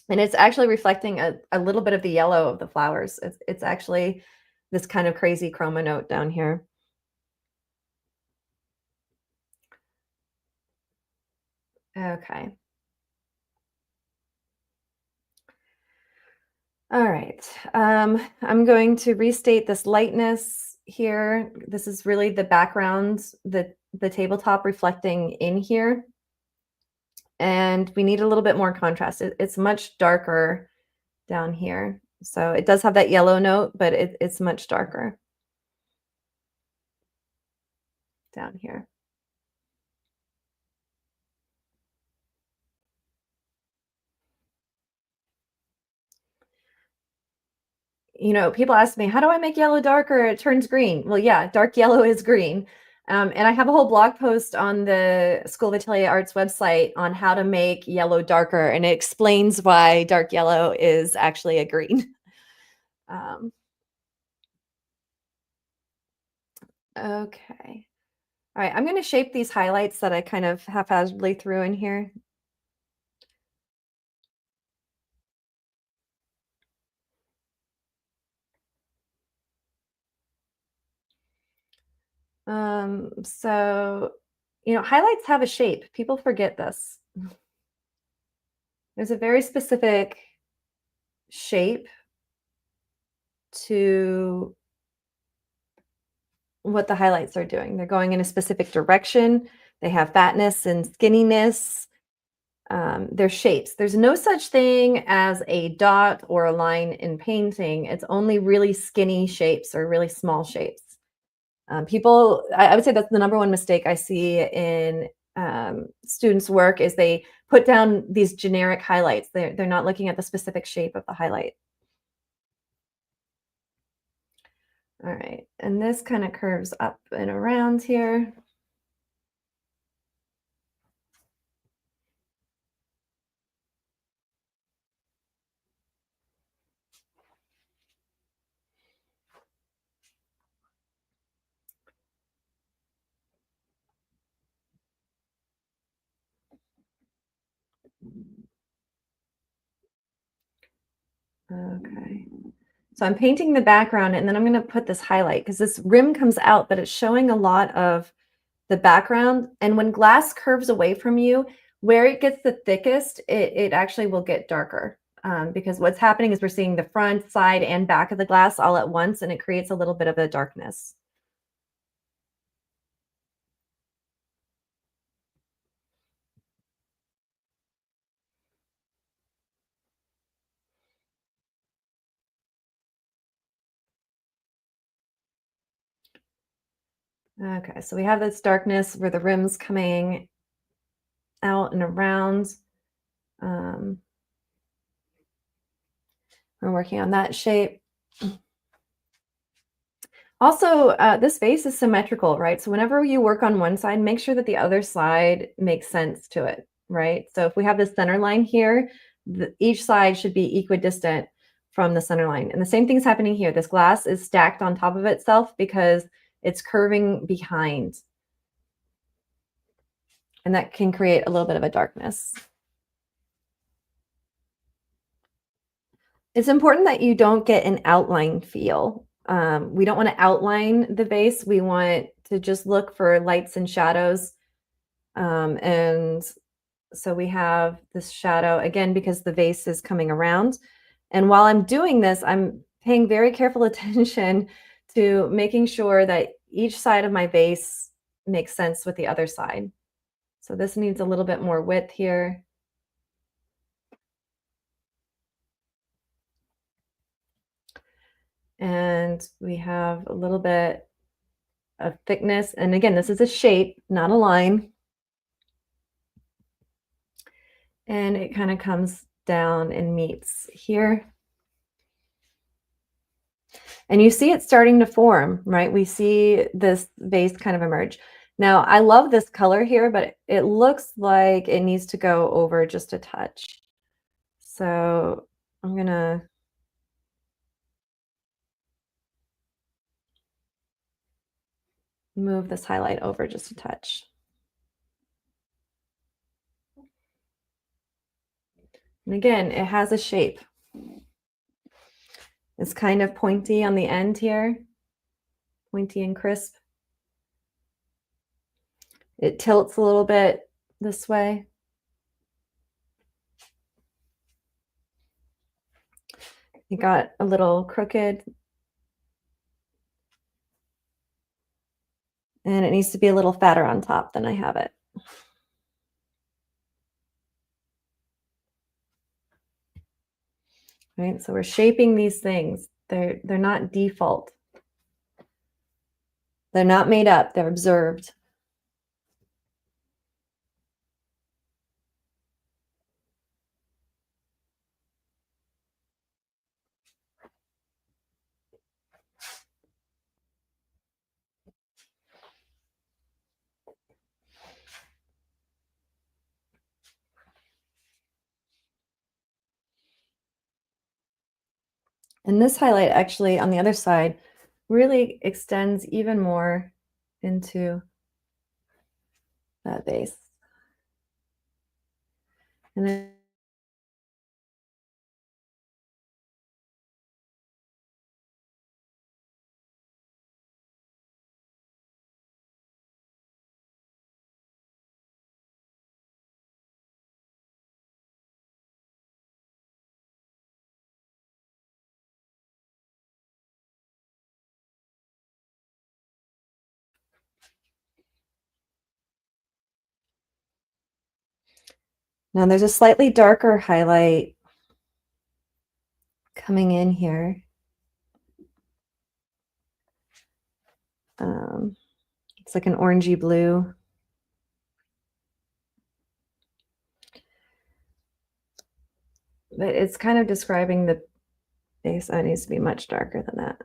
And it's actually reflecting a little bit of the yellow of the flowers. It's actually this kind of crazy chroma note down here. Okay. All right. I'm going to restate this lightness here. This is really the background, the tabletop reflecting in here. And we need a little bit more contrast. It's much darker down here. So it does have that yellow note, but it's much darker down here. People ask me, how do I make yellow darker? It turns green. Well, yeah, dark yellow is green. And I have a whole blog post on the School of Atelier Arts website on how to make yellow darker, and it explains why dark yellow is actually a green. Okay. All right, I'm going to shape these highlights that I kind of haphazardly threw in here. So, highlights have a shape. People forget this. There's a very specific shape to what the highlights are doing. They're going in a specific direction. They have fatness and skinniness. They're shapes. There's no such thing as a dot or a line in painting. It's only really skinny shapes or really small shapes. I would say that's the number one mistake I see in students' work is they put down these generic highlights. They're not looking at the specific shape of the highlight. All right, and this kind of curves up and around here. Okay. So I'm painting the background and then I'm going to put this highlight because this rim comes out, but it's showing a lot of the background. And when glass curves away from you, where it gets the thickest, it actually will get darker. Because what's happening is we're seeing the front, side, and back of the glass all at once, and it creates a little bit of a darkness. Okay, so we have this darkness where the rim's coming out and around. Um, we're working on that shape. Also, this vase is symmetrical, right? So whenever you work on one side, make sure that the other side makes sense to it, right? So if we have the center line here, each side should be equidistant from the center line. And the same thing's happening here. This glass is stacked on top of itself because it's curving behind. And that can create a little bit of a darkness. It's important that you don't get an outline feel. We don't want to outline the vase. We want to just look for lights and shadows. And so we have this shadow again because the vase is coming around. And while I'm doing this, I'm paying very careful attention to making sure that each side of my vase makes sense with the other side. So this needs a little bit more width here. And we have a little bit of thickness. And again, this is a shape, not a line. And it kind of comes down and meets here. And you see it starting to form, right? We see this vase kind of emerge. Now, I love this color here, but it looks like it needs to go over just a touch. So I'm going to move this highlight over just a touch. And again, it has a shape. It's kind of pointy on the end here, pointy and crisp. It tilts a little bit this way. It got a little crooked. And it needs to be a little fatter on top than I have it. Right, so we're shaping these things. They're not default. They're not made up, they're observed. And this highlight actually on the other side really extends even more into that base. And then now there's a slightly darker highlight coming in here. It's like an orangey blue. But it's kind of describing the base. Oh, it needs to be much darker than that.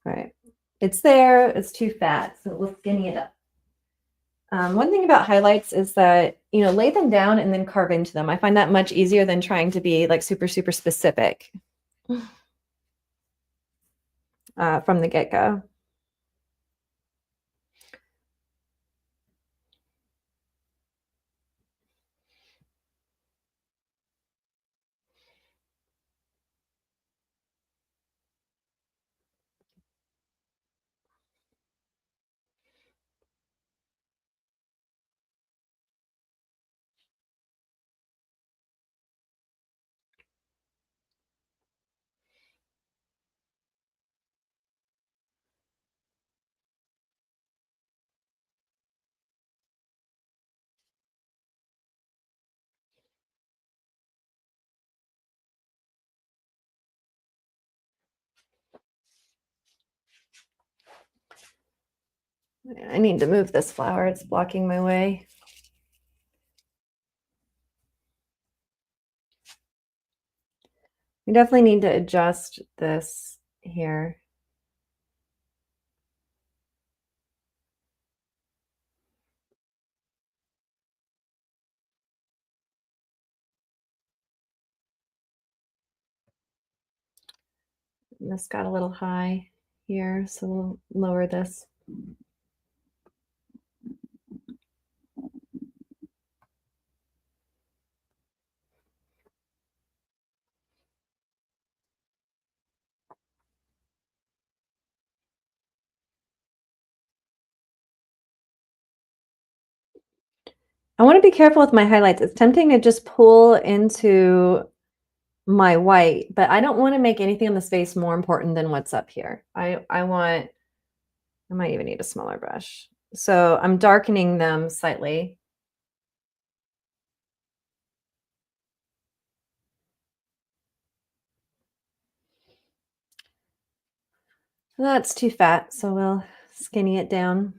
All right. It's there. It's too fat, so we'll skinny it up. One thing about highlights is that, lay them down and then carve into them. I find that much easier than trying to be like super, super specific from the get-go. I need to move this flower. It's blocking my way. We definitely need to adjust this here. And this got a little high here, so we'll lower this. I want to be careful with my highlights. It's tempting to just pull into my white, but I don't want to make anything on this face more important than what's up here. I might even need a smaller brush. So I'm darkening them slightly. That's too fat, so we'll skinny it down.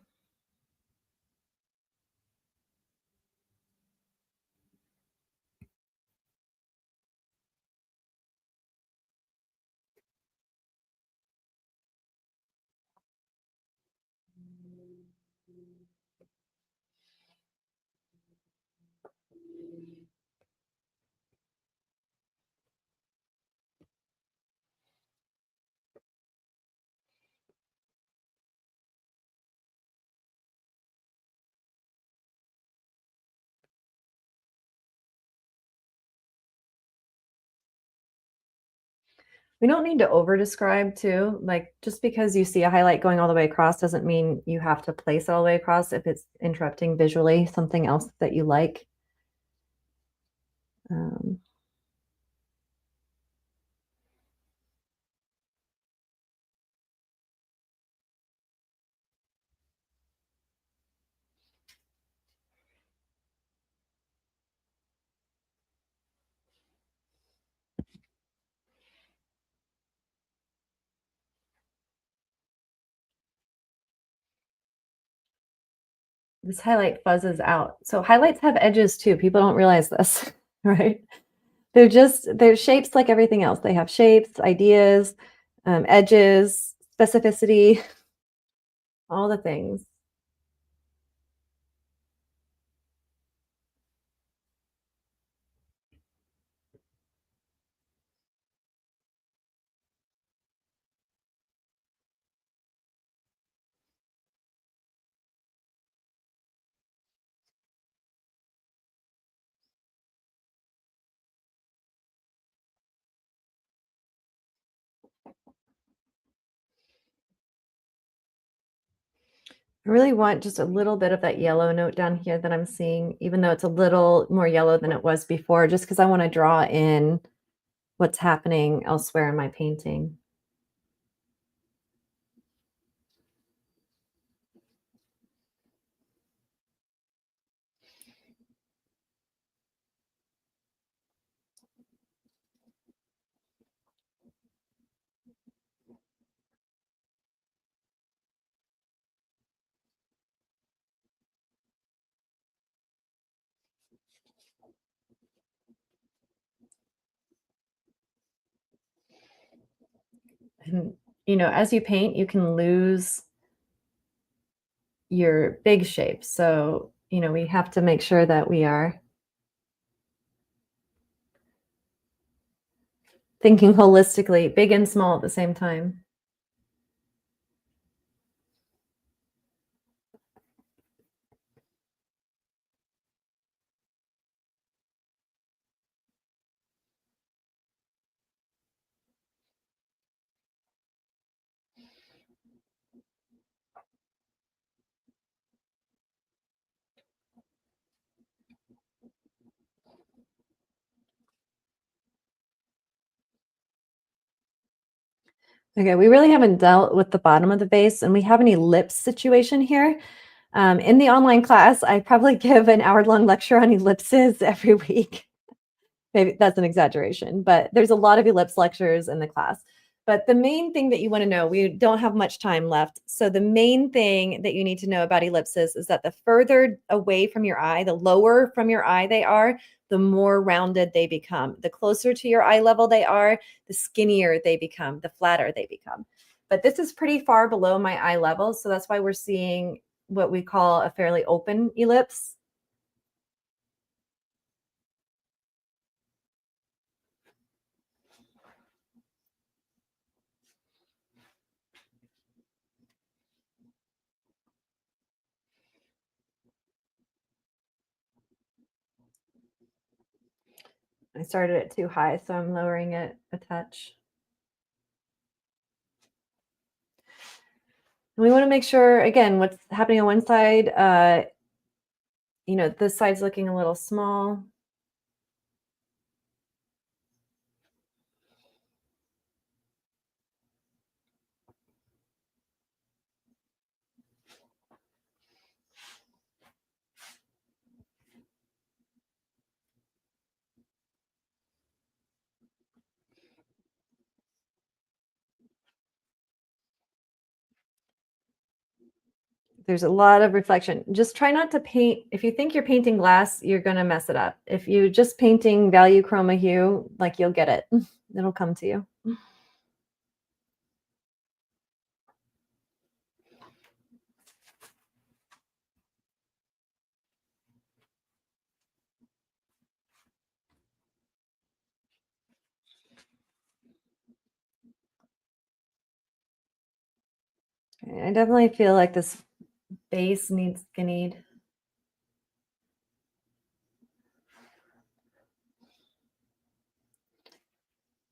We don't need to over describe too. Like just because you see a highlight going all the way across doesn't mean you have to place it all the way across if it's interrupting visually something else that you like. Um, this highlight fuzzes out. So highlights have edges too. People don't realize this, right? They're shapes like everything else. They have shapes, ideas, edges, specificity, all the things. I really want just a little bit of that yellow note down here that I'm seeing, even though it's a little more yellow than it was before, just because I want to draw in what's happening elsewhere in my painting. And, as you paint, you can lose your big shapes. So, we have to make sure that we are thinking holistically, big and small at the same time. Okay, we really haven't dealt with the bottom of the vase, and we have an ellipse situation here. In the online class, I probably give an hour-long lecture on ellipses every week. Maybe that's an exaggeration, but there's a lot of ellipse lectures in the class. But the main thing that you want to know, we don't have much time left. So the main thing that you need to know about ellipses is that the further away from your eye, the lower from your eye they are, the more rounded they become. The closer to your eye level they are, the skinnier they become, the flatter they become. But this is pretty far below my eye level, so that's why we're seeing what we call a fairly open ellipse. I started it too high, so I'm lowering it a touch. And we want to make sure, again, what's happening on one side, this side's looking a little small. There's a lot of reflection. Just try not to paint. If you think you're painting glass, you're going to mess it up. If you're just painting value chroma hue, like you'll get it. It'll come to you. I definitely feel like this base needs skinnied.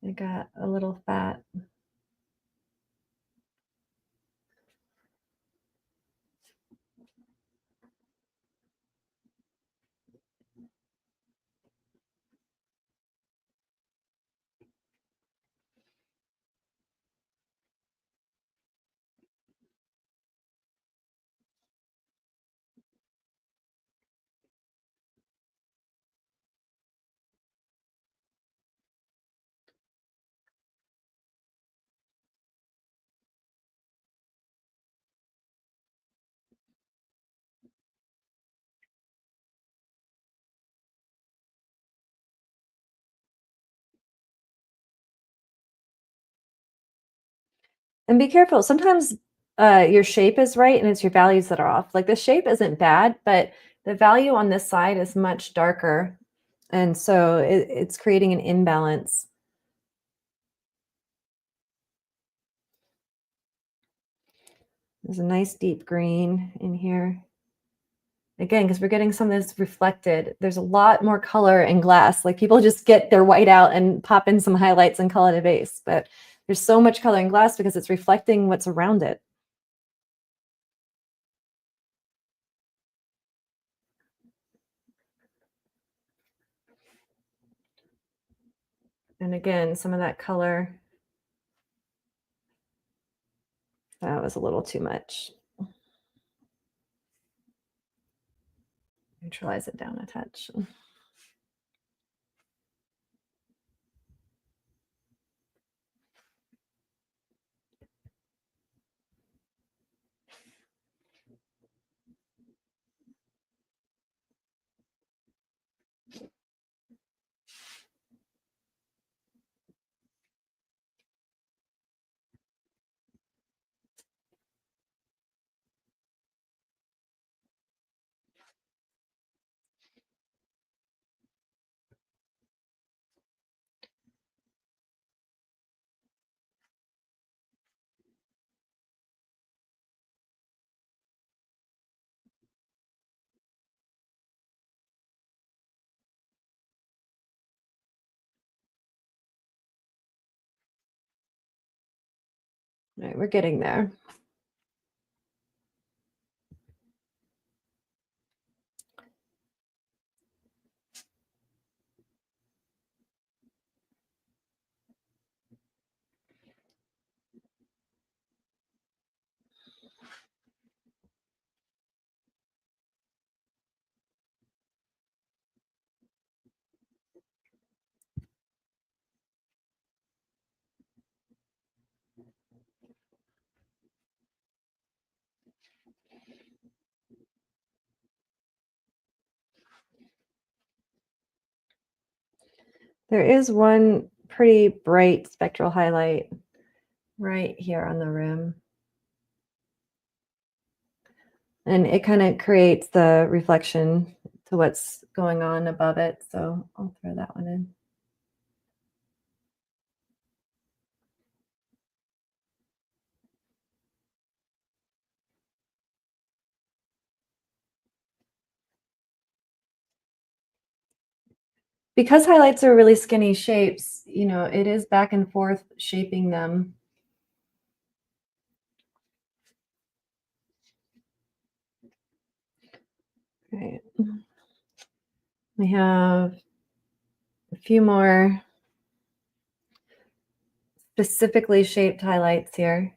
It got a little fat. And be careful. Sometimes your shape is right and it's your values that are off. Like the shape isn't bad, but the value on this side is much darker. And so it's creating an imbalance. There's a nice deep green in here. Again, because we're getting some of this reflected. There's a lot more color in glass. Like people just get their white out and pop in some highlights and call it a vase. But there's so much color in glass because it's reflecting what's around it. And again, some of that color, that was a little too much. Neutralize it down a touch. All right, we're getting there. There is one pretty bright spectral highlight right here on the rim. And it kind of creates the reflection to what's going on above it. So I'll throw that one in. Because highlights are really skinny shapes, it is back and forth shaping them. Right. We have a few more specifically shaped highlights here.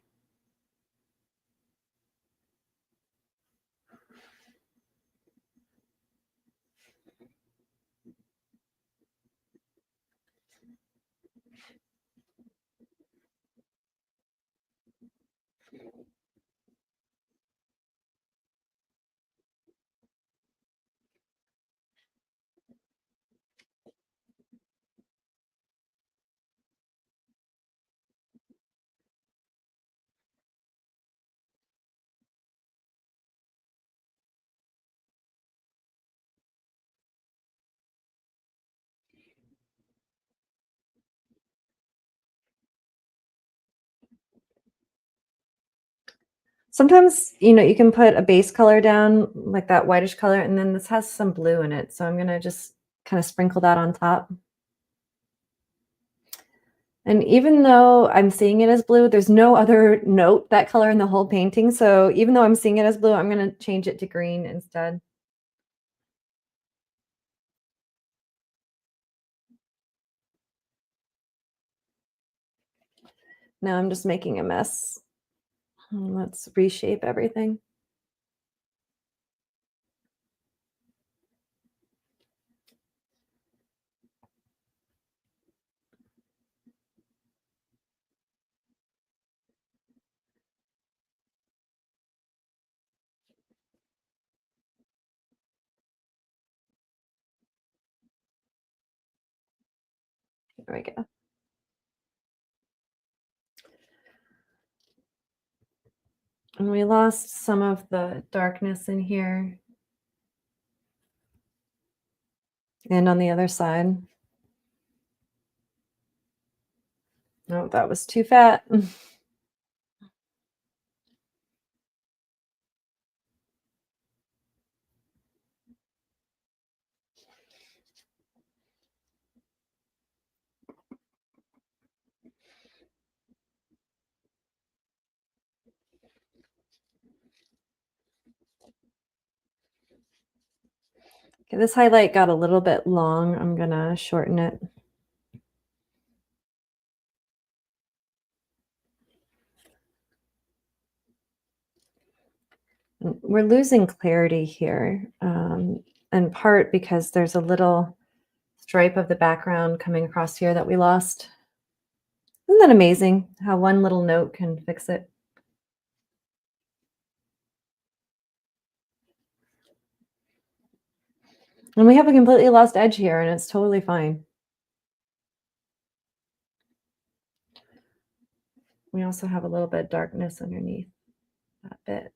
Sometimes, you can put a base color down, like that whitish color, and then this has some blue in it. So I'm gonna just kind of sprinkle that on top. And even though I'm seeing it as blue, there's no other note that color in the whole painting. So even though I'm seeing it as blue, I'm gonna change it to green instead. Now I'm just making a mess. Let's reshape everything. There we go. And we lost some of the darkness in here and on the other side. No, that was too fat. Okay, this highlight got a little bit long. I'm gonna shorten it. We're losing clarity here, in part because there's a little stripe of the background coming across here that we lost. Isn't that amazing how one little note can fix it? And we have a completely lost edge here, and it's totally fine. We also have a little bit of darkness underneath that bit.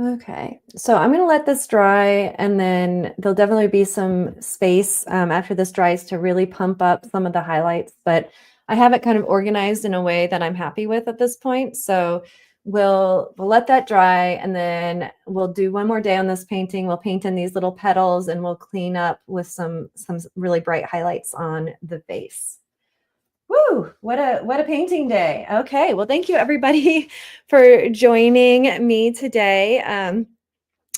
Okay, so I'm gonna let this dry, and then there'll definitely be some space after this dries to really pump up some of the highlights. But I have it kind of organized in a way that I'm happy with at this point. So we'll let that dry, and then we'll do one more day on this painting. We'll paint in these little petals, and we'll clean up with some really bright highlights on the vase. Woo! What a painting day. Okay, well, thank you everybody for joining me today.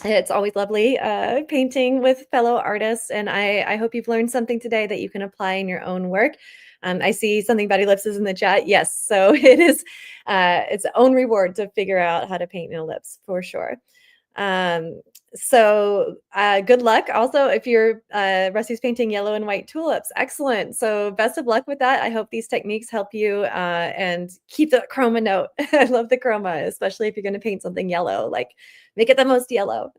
It's always lovely painting with fellow artists, and I hope you've learned something today that you can apply in your own work. I see something Betty Lips is in the chat. Yes, so it is its own reward to figure out how to paint an ellipse for sure. Um, so good luck. Also, if you're Rusty's painting yellow and white tulips, excellent. So best of luck with that. I hope these techniques help you and keep the chroma note. I love the chroma, especially if you're going to paint something yellow. Like make it the most yellow.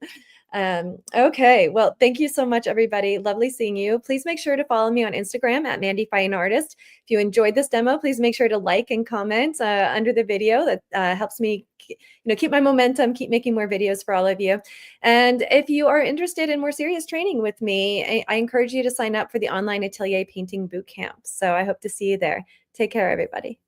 Okay, well, thank you so much, everybody. Lovely seeing you. Please make sure to follow me on Instagram at Mandy Fine Artist. If you enjoyed this demo, please make sure to like and comment under the video. That helps me, keep my momentum, keep making more videos for all of you. And if you are interested in more serious training with me, I encourage you to sign up for the online Atelier Painting Bootcamp. So I hope to see you there. Take care, everybody.